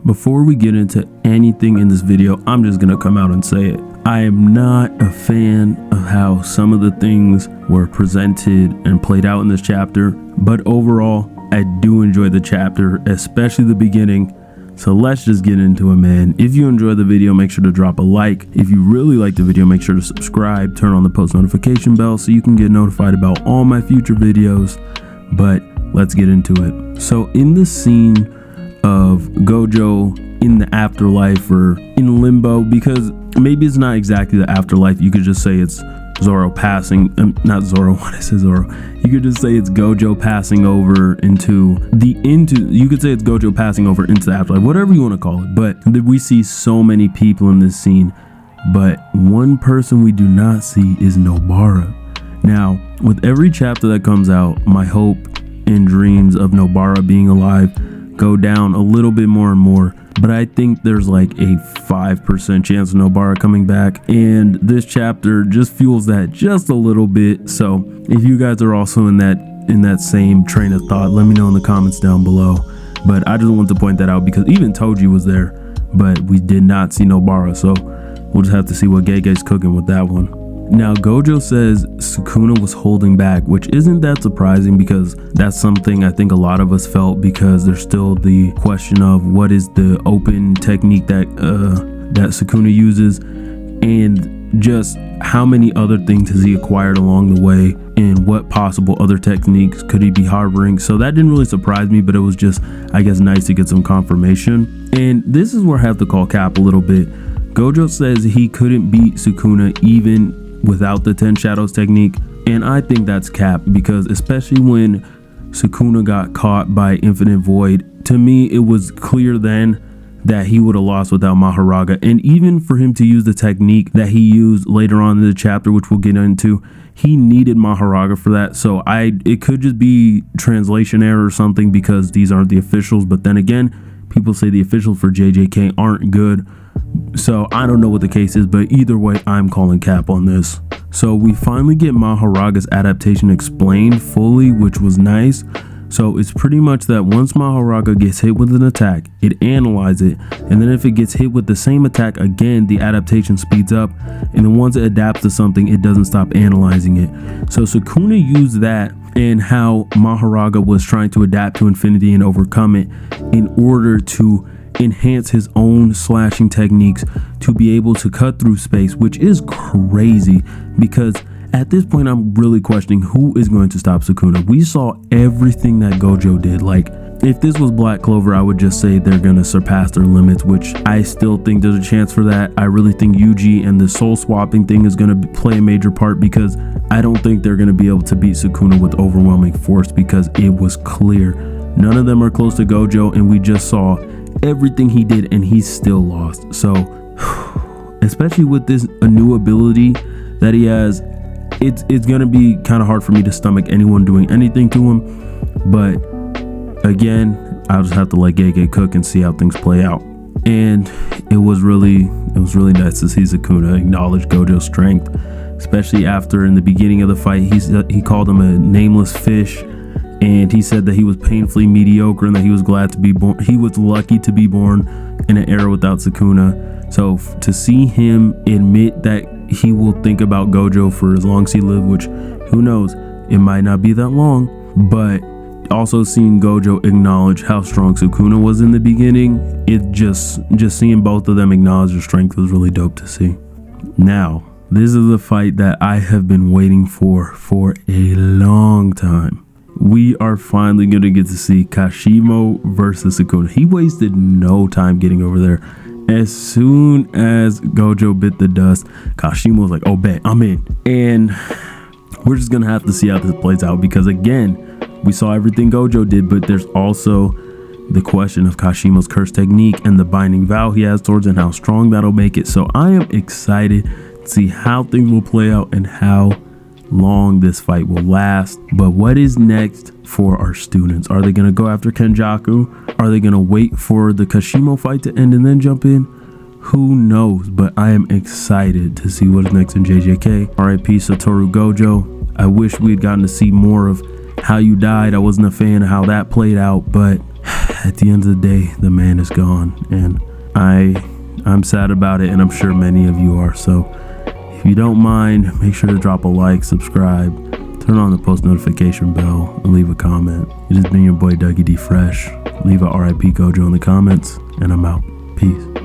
before we get into anything in this video, I'm just gonna come out and say it. I am not a fan of how some of the things were presented and played out in this chapter, but overall, I do enjoy the chapter, especially the beginning. So let's just get into it, man. If you enjoyed the video, make sure to drop a like. If you really like the video, make sure to subscribe, turn on the post notification bell so you can get notified about all my future videos. But let's get into it. So in the scene of Gojo in the afterlife or in limbo, because maybe it's not exactly the afterlife, you could just say it's Zoro passing, not Zoro, what I said Zoro. You could just say it's Gojo passing over you could say it's Gojo passing over into the afterlife, whatever you want to call it. But we see so many people in this scene, but one person we do not see is Nobara. Now, with every chapter that comes out, my hope and dreams of Nobara being alive go down a little bit more and more. But I think there's like a 5% chance of Nobara coming back, and this chapter just fuels that just a little bit. So if you guys are also in that same train of thought, let me know in the comments down below. But I just wanted to point that out because even Toji was there, but we did not see Nobara, so we'll just have to see what JJK's cooking with that one. Now, Gojo says Sukuna was holding back, which isn't that surprising because that's something I think a lot of us felt, because there's still the question of what is the open technique that Sukuna uses, and just how many other things has he acquired along the way, and what possible other techniques could he be harboring. So that didn't really surprise me, but it was just, I guess, nice to get some confirmation. And this is where I have to call cap a little bit. Gojo says he couldn't beat Sukuna even without the 10 shadows technique, and I think that's cap, because especially when Sukuna got caught by Infinite Void, to me it was clear then that he would have lost without Mahoraga. And even for him to use the technique that he used later on in the chapter, which we'll get into, he needed Mahoraga for that. So it could just be translation error or something, because these aren't the officials. But then again, people say the officials for JJK aren't good, so I don't know what the case is, but either way, I'm calling cap on this. So we finally get Mahoraga's adaptation explained fully, which was nice. So it's pretty much that once Mahoraga gets hit with an attack, it analyzes it, and then if it gets hit with the same attack again, the adaptation speeds up, and then once it adapts to something, it doesn't stop analyzing it. So Sukuna used that and how Mahoraga was trying to adapt to infinity and overcome it in order to enhance his own slashing techniques to be able to cut through space, which is crazy, because at this point I'm really questioning who is going to stop Sukuna. We saw everything that Gojo did. Like, if this was Black Clover, I would just say they're gonna surpass their limits, which I still think there's a chance for that. I really think Yuji and the soul swapping thing is gonna play a major part, because I don't think they're gonna be able to beat Sukuna with overwhelming force, because it was clear none of them are close to Gojo, and we just saw everything he did and he's still lost. So especially with this a new ability that he has, it's gonna be kind of hard for me to stomach anyone doing anything to him. But again, I'll just have to let JJK cook and see how things play out. And it was really nice to see Sukuna acknowledge Gojo's strength, especially after in the beginning of the fight he called him a nameless fish, and he said that he was painfully mediocre and that he was glad to be born. He was lucky to be born in an era without Sukuna. So to see him admit that he will think about Gojo for as long as he lives, which who knows, it might not be that long, but also seeing Gojo acknowledge how strong Sukuna was in the beginning, it just seeing both of them acknowledge their strength was really dope to see. Now, this is a fight that I have been waiting for a long time. We are finally going to get to see Kashimo versus Sukuna. He wasted no time getting over there. As soon as Gojo bit the dust, Kashimo was like, oh, bet, I'm in. And we're just going to have to see how this plays out, because again, we saw everything Gojo did, but there's also the question of Kashimo's curse technique and the binding vow he has towards it and how strong that'll make it. So I am excited to see how things will play out and how long this fight will last. But what is next for our students? Are they going to go after Kenjaku? Are they going to wait for the Kashimo fight to end and then jump in? Who knows? But I am excited to see what is next in JJK. RIP Satoru Gojo. I wish we had gotten to see more of how you died. I wasn't a fan of how that played out, but at the end of the day, the man is gone, and I'm sad about it, and I'm sure many of you are. So if you don't mind, make sure to drop a like, subscribe, turn on the post notification bell, and leave a comment. It has been your boy Dougie D Fresh. Leave a RIP Gojo in the comments, and I'm out. Peace.